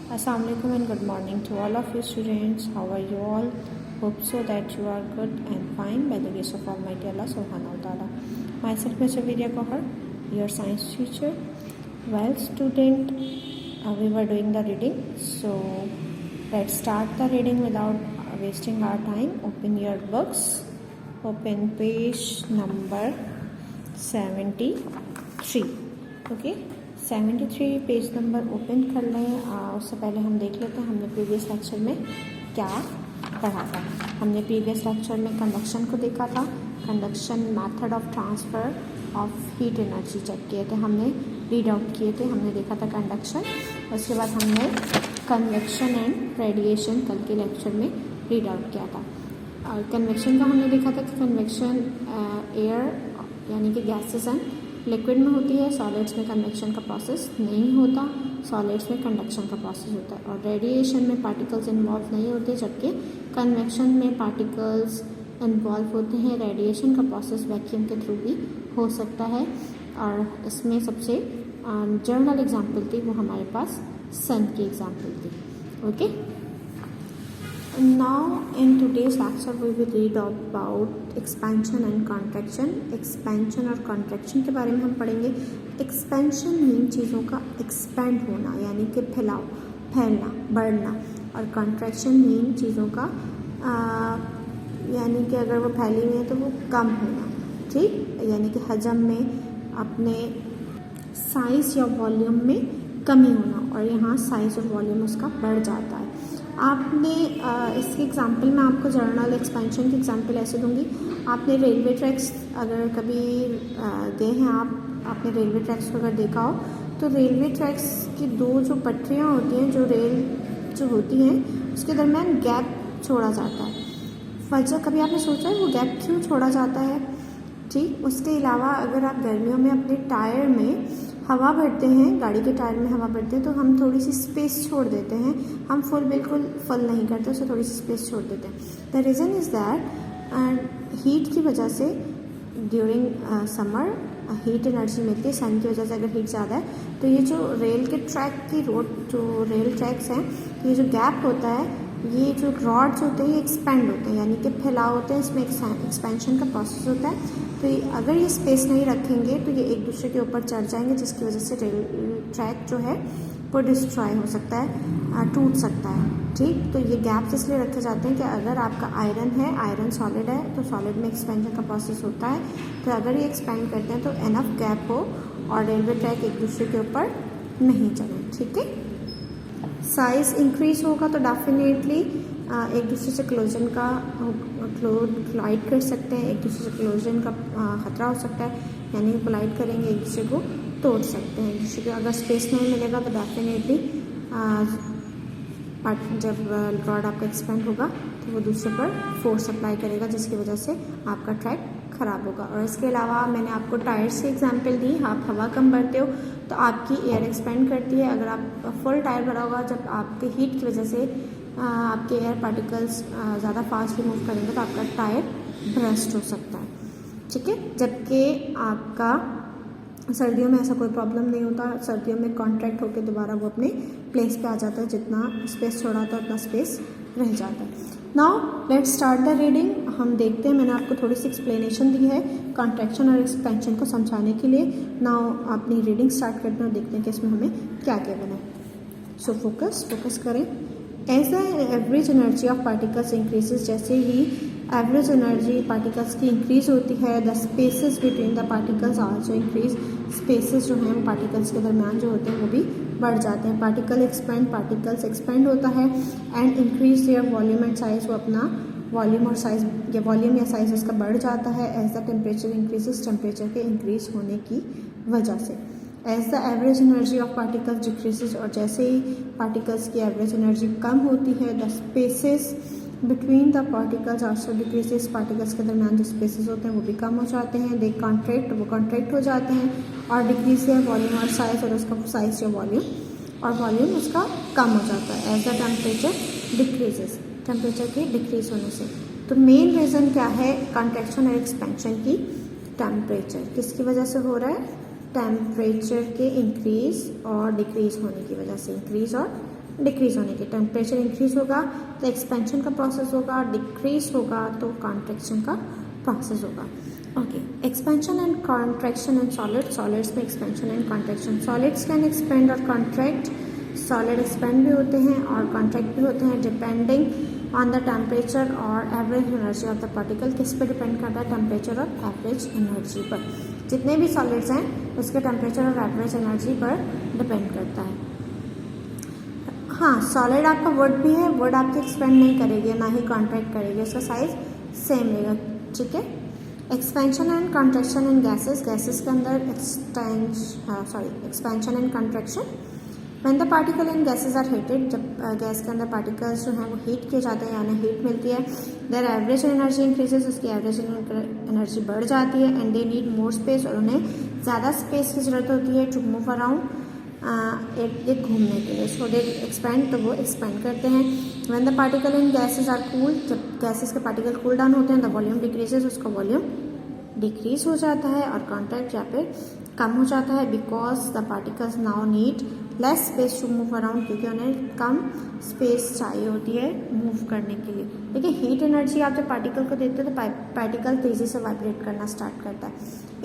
Assalamualaikum and good morning to all of you students. How are you all? Hope so that you are good and fine by the grace of Almighty Allah Subhanahu wa Taala. Myself Mr. Vidya Kohar, your science teacher. Well, student, we were doing the reading, so let's start the reading without wasting our time. Open your books. Open page number 73. Okay. 73 page number open कर लें। उससे पहले हम देख लेते हैं हमने previous lecture में क्या पढ़ा था। हमने प्रीवियस लेक्चर में कंडक्शन को देखा था, conduction method of transfer of heat energy check किए थे, हमने रीड आउट किए थे, हमने देखा था कंडक्शन। उसके बाद हमने कन्वेक्शन एंड रेडिएशन कल के लेक्चर में रीड आउट किया था। और कन्वेक्शन का हमने देखा था कि कन्वेक्शन एयर यानी कि गैसेस एंड लिक्विड में होती है, सॉलिड्स में कन्वेक्शन का प्रोसेस नहीं होता, सॉलिड्स में कंडक्शन का प्रोसेस होता है। और रेडिएशन में पार्टिकल्स इन्वॉल्व नहीं होते, जबकि कन्वेक्शन में पार्टिकल्स इन्वॉल्व होते हैं। रेडिएशन का प्रोसेस वैक्यूम के थ्रू भी हो सकता है। और इसमें सबसे जनरल एग्जांपल थी वो हमारे पास सन की एग्जांपल थी। Okay, now in today's lecture we will read about expansion and contraction। expansion और contraction के बारे में हम पढ़ेंगे। expansion मीन चीज़ों का expand होना यानी कि फैलना, बढ़ना, और contraction मीन चीज़ों का यानी कि अगर वो फैली हुई है तो वो कम होना, ठीक, यानी कि हजम में अपने साइज़ या वॉल्यूम में कमी होना, और यहाँ साइज़ और वॉल्यूम उसका बढ़ जाता है। आपने इसके एग्जांपल में आपको जर्नल एक्सपेंशन की एग्जांपल ऐसे दूंगी। आपने रेलवे ट्रैक्स अगर कभी गए हैं, आपने रेलवे ट्रैक्स को अगर देखा हो तो रेलवे ट्रैक्स की दो जो पटरियाँ होती हैं, जो रेल जो होती हैं उसके दरमियान गैप छोड़ा जाता है। वजह कभी आपने सोचा है वो गैप क्यों छोड़ा जाता है? ठीक, उसके अलावा अगर आप गर्मियों में अपने टायर में हवा भरते हैं, गाड़ी के टायर में हवा भरते हैं, तो हम थोड़ी सी स्पेस छोड़ देते हैं, हम बिल्कुल फुल नहीं करते, उसे थोड़ी सी स्पेस छोड़ देते हैं। The reason is that heat की वजह से ड्यूरिंग समर हीट एनर्जी मिलती है। सन की वजह से अगर हीट ज़्यादा है तो ये जो रेल के ट्रैक की जो रेल ट्रैक्स हैं, ये जो गैप होता है, ये जो रॉड्स होते हैं ये एक्सपेंड होते हैं यानी कि फैलाव होते हैं, इसमें एक्सपेंशन का प्रोसेस होता है। तो अगर ये स्पेस नहीं रखेंगे तो ये एक दूसरे के ऊपर चढ़ जाएंगे, जिसकी वजह से रेल ट्रैक जो है वो डिस्ट्रॉय हो सकता है, टूट सकता है। ठीक, तो ये गैप्स इसलिए रखे जाते हैं कि अगर आपका आयरन है, आयरन सॉलिड है, तो सॉलिड में एक्सपेंशन का प्रोसेस होता है, तो अगर ये एक्सपेंड करते हैं तो इनफ गैप हो और रेलवे ट्रैक एक दूसरे के ऊपर नहीं चले। ठीक है, साइज़ इंक्रीज होगा तो डेफिनेटली एक दूसरे से क्लोजन का कोलाइड कर सकते हैं, एक दूसरे से क्लोजन का ख़तरा हो सकता है, यानी कोलाइड करेंगे, एक दूसरे को तोड़ सकते हैं। एक दूसरे को अगर स्पेस नहीं मिलेगा तो डेफिनेटली जब रॉड आपका एक्सपेंड होगा तो वो दूसरे पर फोर्स अप्लाई करेगा, जिसकी वजह से आपका ट्रैक ख़राब होगा। और इसके अलावा मैंने आपको टायर्स की एग्जांपल दी। आप हवा कम भरते हो तो आपकी एयर एक्सपेंड करती है। अगर आप फुल टायर भरा होगा, जब आपके हीट की वजह से आपके एयर पार्टिकल्स ज़्यादा फास्ट मूव करेंगे तो आपका टायर ब्रस्ट हो सकता है। ठीक है, जबकि आपका सर्दियों में ऐसा कोई प्रॉब्लम नहीं होता। सर्दियों में कॉन्ट्रैक्ट होकर दोबारा वो अपने प्लेस पे आ जाता है, जितना स्पेस छोड़ा था उतना स्पेस रह जाता है। Now let's start the reading. हम देखते हैं, मैंने आपको थोड़ी सी एक्सप्लेनेशन दी है कॉन्ट्रैक्शन और एक्सपेंशन को समझाने के लिए। नाउ अपनी रीडिंग स्टार्ट करते हैं और देखते हैं कि इसमें हमें क्या क्या बना है। सो फोकस करें। As the average energy of particles increases, जैसे ही एवरेज एनर्जी पार्टिकल्स की इंक्रीज होती है, the spaces between the particles also increase. Spaces जो हैं पार्टिकल्स के दरमियान जो होते हैं वो भी बढ़ जाते हैं। पार्टिकल्स एक्सपेंड होता है and increase their volume and size, वो अपना वॉल्यूम और साइज या वॉल्यूम या साइज उसका बढ़ जाता है। As the temperature increases, temperature के इंक्रीज होने की वजह से। As the average energy of particles decreases, और जैसे ही पार्टिकल्स की एवरेज एनर्जी कम होती है, the spaces between the particles also decreases, particles के दरमियान जो स्पेसेस होते हैं वो भी कम हो जाते हैं। दे कॉन्ट्रैक्ट, वो कॉन्ट्रैक्ट हो जाते हैं, और डिक्रीज है वॉल्यूम और साइज, और उसका साइज या वॉल्यूम उसका कम हो जाता है। As the temperature decreases, temperature के डिक्रीज होने से। तो मेन रीज़न क्या है कॉन्ट्रैक्शन और एक्सपेंशन की? टेम्परेचर। किसकी वजह से हो रहा है? टेम्परेचर के इंक्रीज और डिक्रीज होने की वजह से, इंक्रीज और डिक्रीज होने की। टेम्परेचर इंक्रीज होगा तो एक्सपेंशन का प्रोसेस होगा, डिक्रीज होगा तो कॉन्ट्रैक्शन का प्रोसेस होगा। Okay, expansion and contraction in solid. Solids में expansion and contraction. Solids can expand और कॉन्ट्रैक्ट। सॉलिड एक्सपेंड भी होते हैं और कॉन्ट्रैक्ट भी होते हैं डिपेंडिंग ऑन द टेम्परेचर और average energy of the particle. किस पे डिपेंड करता है? टेम्परेचर और एवरेज एनर्जी पर। जितने भी सॉलिड्स हैं उसके टेम्परेचर और एवरेज एनर्जी पर डिपेंड करता है। हाँ, सॉलिड आपका वुड भी है, वुड आपकी एक्सपेंड नहीं करेगी ना ही कॉन्ट्रैक्ट करेगी, उसका साइज सेम रहेगा। ठीक है। Expansion and contraction in gases. Gases के अंदर expansion and contraction. When the particle in gases are heated, जब गैस के अंदर पार्टिकल्स जो हैं वो हीट किए जाते हैं यानी हीट मिलती है, देयर एवरेज एनर्जी इंक्रीजेस, उसकी एवरेज एनर्जी बढ़ जाती है, and they need more space, और उन्हें ज़्यादा स्पेस की ज़रूरत होती है टू मूव अराउंड, एक घूमने के लिए। सो दे एक्सपेंड, तो वो एक्सपेंड करते हैं। When the particle in gases are cool, जब गैसेस के पार्टिकल कूल डाउन होते हैं, द वॉल्यूम डिक्रीजेस, उसका वॉल्यूम डिक्रीज हो जाता है और कॉन्ट्रैक्ट यहाँ पे कम हो जाता है, because the particles now need less space to move around, क्योंकि उन्हें कम स्पेस चाहिए होती है मूव करने के लिए। देखिए, हीट एनर्जी आप जब पार्टिकल को देते हो तो पार्टिकल तेज़ी से वाइब्रेट करना स्टार्ट करता है।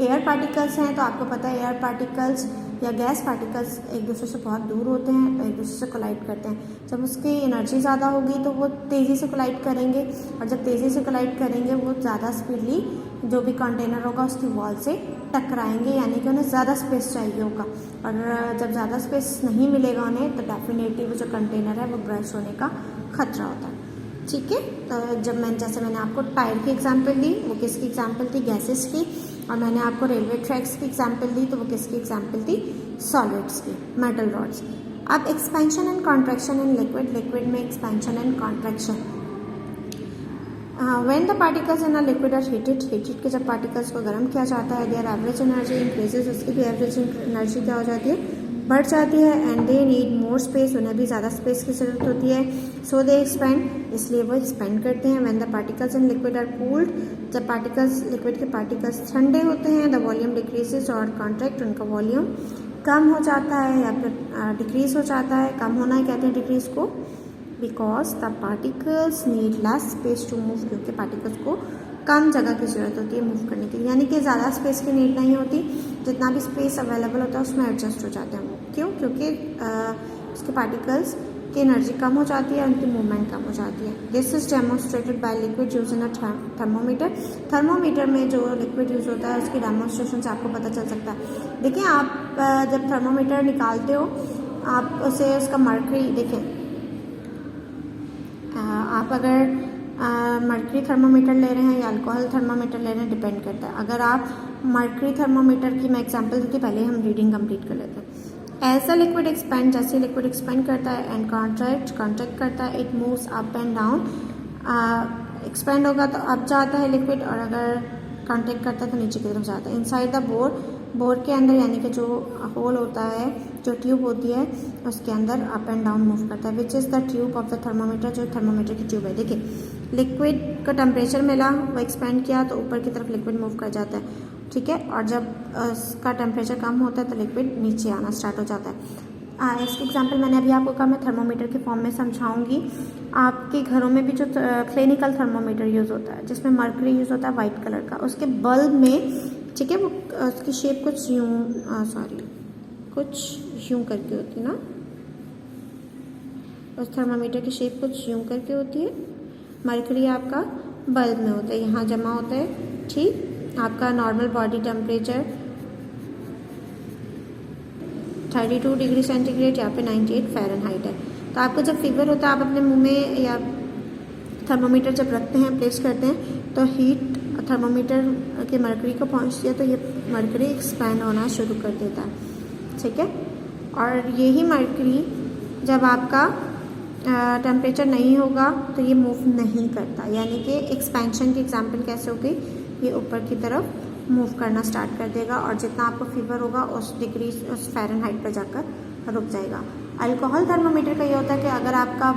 एयर पार्टिकल्स हैं तो आपको पता है एयर पार्टिकल्स या गैस पार्टिकल्स एक दूसरे से बहुत दूर होते हैं तो एक दूसरे से कोलाइड करते हैं। जब उसकी एनर्जी ज़्यादा होगी तो वो तेज़ी से कोलाइड करेंगे, और जब तेज़ी से कोलाइड करेंगे वो ज़्यादा स्पीडली जो भी कंटेनर होगा उसकी वॉल से टकराएंगे, यानी कि उन्हें ज़्यादा स्पेस चाहिए होगा। और जब ज़्यादा स्पेस नहीं मिलेगा उन्हें तो डेफिनेटली वो जो कंटेनर है वो ब्रस्ट होने का खतरा होता है। ठीक है। तो जैसे मैंने आपको टायर की एग्जांपल दी, वो किसकी एग्जांपल थी? गैसेस की। और मैंने आपको रेलवे ट्रैक्स की एग्जांपल दी, तो वो किसकी एग्जांपल थी? सॉलिड्स की, मेटल रॉड्स। अब expansion and contraction in liquid. Liquid में expansion and contraction. When the particles in a liquid are heated, heated के जब पार्टिकल्स को गर्म किया जाता है, देयर एवरेज एनर्जी इंक्रीजेज, उसकी भी एवरेज एनर्जी क्या हो जाती है? बढ़ जाती है, and they need more space, उन्हें भी ज़्यादा स्पेस की ज़रूरत होती है। सो दे एक्सपेंड, इसलिए वो एक्सपेंड करते हैं। When the particles in liquid are cooled, जब पार्टिकल्स लिक्विड के पार्टिकल्स ठंडे होते हैं, द वॉल्यूम डिक्रीजेज और कॉन्ट्रैक्ट, उनका वॉल्यूम कम हो जाता है या फिर डिक्रीज हो जाता है। कम होना ही कहते हैं डिक्रीज को, because the particles need less space to move, क्योंकि पार्टिकल्स को कम जगह की ज़रूरत होती है मूव करने के लिए, यानी कि ज़्यादा स्पेस की नीड नहीं होती, जितना भी स्पेस अवेलेबल होता है उसमें एडजस्ट हो जाते हैं वो। क्यों? क्योंकि उसके पार्टिकल्स की एनर्जी कम हो जाती है, उनकी मूवमेंट कम हो जाती है। This is demonstrated by liquid use in a thermometer. Thermometer में जो लिक्विड यूज होता है उसकी डेमोन्स्ट्रेशन से आपको पता चल सकता है। देखिए, आप जब थर्मोमीटर निकालते हो, आप उसे उसका मर्करी देखें, आप अगर मर्करी थर्मोमीटर ले रहे हैं या अल्कोहल थर्मोमीटर ले रहे हैं, डिपेंड करता है। अगर आप मर्करी थर्मोमीटर की मैं एग्जांपल देती, पहले हम रीडिंग कंप्लीट कर लेते हैं। एज अ लिक्विड एक्सपेंड, जैसे लिक्विड एक्सपेंड करता है, एंड कॉन्ट्रैक्ट करता है, it moves up and down. Expand होगा तो अप जाता है लिक्विड, और अगर कॉन्ट्रैक्ट करता है तो नीचे की तरफ जाता है। इनसाइड द बोर के अंदर, यानी कि जो होल होता है, जो ट्यूब होती है, उसके अंदर अप एंड डाउन मूव करता है, which is the tube of the thermometer, जो थर्मोमीटर की ट्यूब है। देखिए, लिक्विड का टेम्परेचर मिला, वो एक्सपेंड किया तो ऊपर की तरफ लिक्विड मूव कर जाता है। ठीक है। और जब उसका टेम्परेचर कम होता है तो लिक्विड नीचे आना स्टार्ट हो जाता है। इसकी एग्जांपल मैंने अभी आपको कहा, मैं थर्मोमीटर की फॉर्म में समझाऊंगी। आपके घरों में भी जो क्लिनिकल थर्मोमीटर यूज़ होता है, जिसमें मर्करी यूज़ होता है वाइट कलर का, उसके बल्ब में, ठीक है, वो उसकी शेप कुछ यूँ करके होती है ना, उस थर्मोमीटर की शेप कुछ यूँ करके होती है। मर्करी आपका बल्ब में होता है, यहाँ जमा होता है। ठीक, आपका normal body temperature 32 degree centigrade, यहाँ पे 98 फ़ारेनहाइट है। तो आपको जब फीवर होता है, आप अपने मुंह में या थर्मोमीटर जब रखते हैं, प्लेस करते हैं, तो हीट थर्मोमीटर के मर्करी को पहुँचती है, तो ये मर्करी एक्सपैंड होना शुरू कर देता है। ठीक है। और यही मर्करी जब आपका टेम्परेचर नहीं होगा तो ये मूव नहीं करता, यानी कि एक्सपेंशन की एग्जांपल कैसे होगी? ये ऊपर की तरफ मूव करना स्टार्ट कर देगा, और जितना आपको फीवर होगा उस फ़ारेनहाइट पर जाकर रुक जाएगा। अल्कोहल थर्मोमीटर का ये होता है कि अगर आपका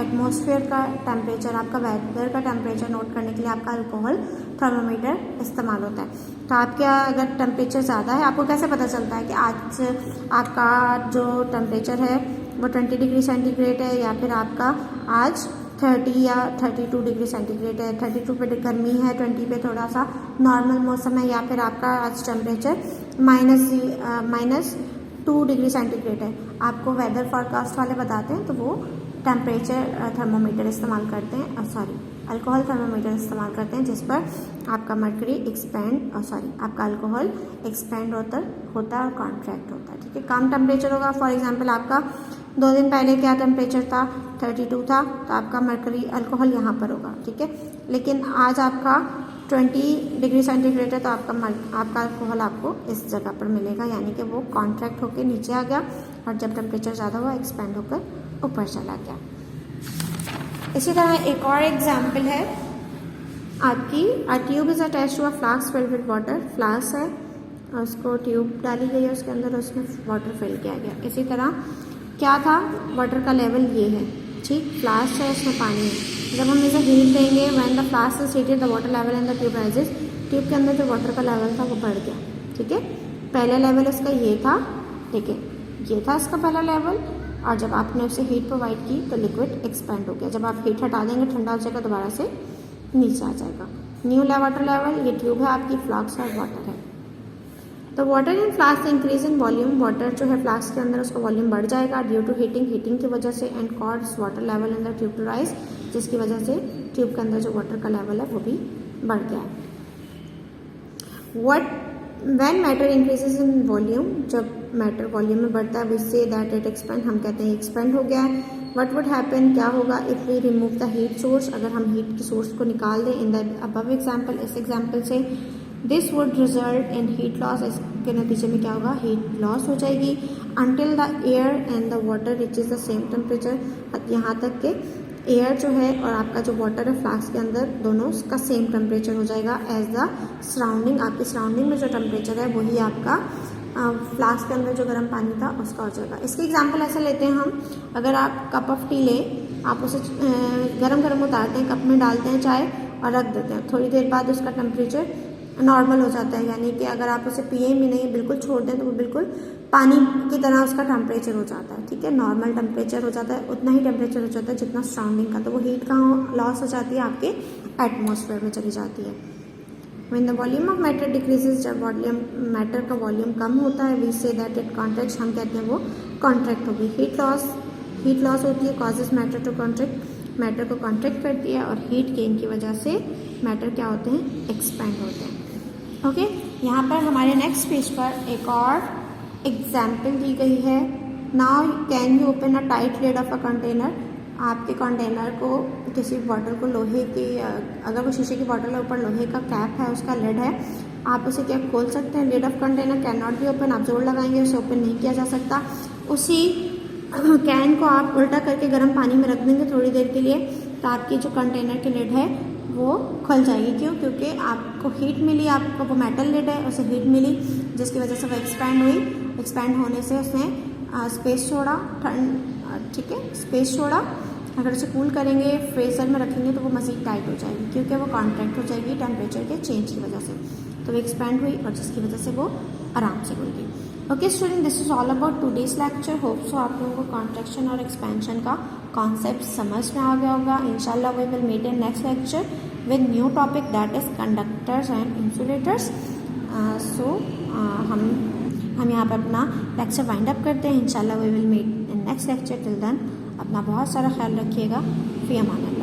एटमॉस्फेयर का टेम्परेचर, आपका वेदर का टेम्परेचर नोट करने के लिए आपका अल्कोहल थर्मोमीटर इस्तेमाल होता है। तो आपका अगर टेम्परेचर ज़्यादा है, आपको कैसे पता चलता है कि आज आपका जो टेम्परेचर है वो 20 डिग्री सेंटीग्रेड है, या फिर आपका आज 30 या 32 डिग्री सेंटीग्रेड है, 32 पे गर्मी है, 20 पे थोड़ा सा नॉर्मल मौसम है, या फिर आपका आज टेम्परेचर -2 डिग्री सेंटीग्रेड है। आपको वेदर फॉरकास्ट वाले बताते हैं तो वो टेम्परेचर थर्मोमीटर इस्तेमाल करते हैं, अल्कोहल थर्मोमीटर इस्तेमाल करते हैं, जिस पर आपका मर्करी आपका अल्कोहल एक्सपेंड होता है और कॉन्ट्रैक्ट होता है। ठीक है, कम टेम्परेचर होगा। फॉर एग्जांपल आपका 2 दिन पहले क्या टेम्परेचर था, 32 था, तो आपका मर्करी अल्कोहल यहाँ पर होगा। ठीक है, लेकिन आज आपका 20 डिग्री सेंटीग्रेड है, तो आपका अल्कोहल आपको इस जगह पर मिलेगा, यानी कि वो कॉन्ट्रैक्ट होकर नीचे आ गया, और जब टेम्परेचर ज़्यादा हुआ एक्सपेंड होकर ऊपर चला गया। इसी तरह एक और एग्जाम्पल है आपकी, a tube is attached to a flask filled with water. Flask है और उसको ट्यूब डाली गई है उसके अंदर, उसमें वाटर फिल किया गया। इसी तरह क्या था, वाटर का लेवल ये है, ठीक, फ्लास्क है, उसमें पानी है। जब हम इसे हीट देंगे, when the flask is heated the water level in the tube rises, tube के अंदर जो वाटर का लेवल था वो बढ़ गया। ठीक है, पहला लेवल इसका ये था, ठीक है, ये था इसका पहला लेवल, और जब आपने उसे हीट प्रोवाइड की तो लिक्विड एक्सपेंड हो गया। जब आप हीट हटा देंगे ठंडा हो जाएगा, दोबारा से नीचे आ जाएगा। न्यू वाटर लेवल, ये ट्यूब है आपकी, फ्लास्क और वाटर है। तो water in flask increase in volume, water जो है फ्लास्क के अंदर उसका वॉल्यूम बढ़ जाएगा ड्यू टू हीटिंग की वजह से, and cause water level in the tube to rise, जिसकी वजह से ट्यूब के अंदर जो वाटर का लेवल है वो भी बढ़ गया है। When matter increases in volume, जब मैटर वॉल्यूम में बढ़ता है, we say that it expand, हम कहते हैं एक्सपेंड हो गया है। व्हाट वुड हैपन, क्या होगा, if we remove the heat source, अगर हम हीट की सोर्स को निकाल दें इन द अबव एग्जाम्पल, इस एग्जाम्पल से, this would result in heat loss, इसके नतीजे में क्या होगा, हीट लॉस हो जाएगी। Until the air and the water reaches the same temperature, यहाँ तक के एयर जो है और आपका जो वाटर है फ्लास्क के अंदर, दोनों का सेम टेम्परेचर हो जाएगा एज द सराउंडिंग। आपकी सराउंडिंग में जो टेम्परेचर है वही आपका फ्लास्क के अंदर जो गर्म पानी था उसका हो जाएगा। इसके एग्जांपल ऐसा लेते हैं हम, अगर आप कप ऑफ टी लें, आप उसे गरम उतारते हैं, कप में डालते हैं चाय और रख देते हैं, थोड़ी देर बाद उसका टेम्परेचर नॉर्मल हो जाता है, यानी कि अगर आप उसे पिए भी नहीं, बिल्कुल छोड़ दें, तो वो बिल्कुल पानी की तरह उसका टेम्परेचर हो जाता है। ठीक है, नॉर्मल टेम्परेचर हो जाता है, उतना ही टेम्परेचर हो जाता है जितना सराउंडिंग का, तो वो हीट कहाँ लॉस हो जाती है, आपके एटमॉस्फेयर में चली जाती है। When the volume of matter decreases, जब वॉल्यूम मैटर का वॉल्यूम कम होता है, we say that it contracts, हम कहते हैं वो कॉन्ट्रैक्ट होगी। हीट लॉस होती है, causes matter to contract, matter को कॉन्ट्रैक्ट करती है, और हीट गेन की वजह से मैटर क्या होते हैं, एक्सपेंड होते हैं। ओके, यहाँ पर हमारे नेक्स्ट पेज पर एक और एग्जाम्पल दी गई है। Now can you open a tight lid of a container, आपके कंटेनर को, किसी बॉटल को, लोहे की, अगर वो शीशे की बॉटल है, ऊपर लोहे का कैप है, उसका लिड है, आप उसे क्या खोल सकते हैं। Lid of container can not be open, आप जोर लगाएंगे उसे ओपन नहीं किया जा सकता। उसी कैन को आप उल्टा करके गर्म पानी में रख देंगे थोड़ी देर के लिए, तो आपकी जो कंटेनर की लिड है वो खुल जाएगी। क्यों? क्योंकि आपको हीट मिली, आपको वो मेटल लिड है, उसे हीट मिली, जिसकी वजह से वो एक्सपैंड हुई। एक्सपैंड होने से उसने स्पेस छोड़ा, ठीक है, स्पेस छोड़ा। अगर उसे कूल करेंगे, फ्रीजर में रखेंगे, तो वो मज़ीद टाइट हो जाएगी, क्योंकि वो कॉन्ट्रैक्ट हो जाएगी टेम्परेचर के चेंज की वजह से। तो वो एक्सपैंड हुई, और जिसकी वजह से वो आराम से खुल गई। Okay student, this is all about today's lecture. Hope so आप लोगों को कॉन्ट्रैक्शन और एक्सपेंशन का कॉन्सेप्ट समझ में आ गया होगा। इंशाल्लाह we will meet in next lecture with new topic, that is conductors and insulators. हम यहाँ पर अपना लेक्चर वाइंड अप करते हैं। इंशाल्लाह we will meet in next lecture. Till then अपना बहुत सारा ख्याल रखिएगा। फी अमान अल्लाह।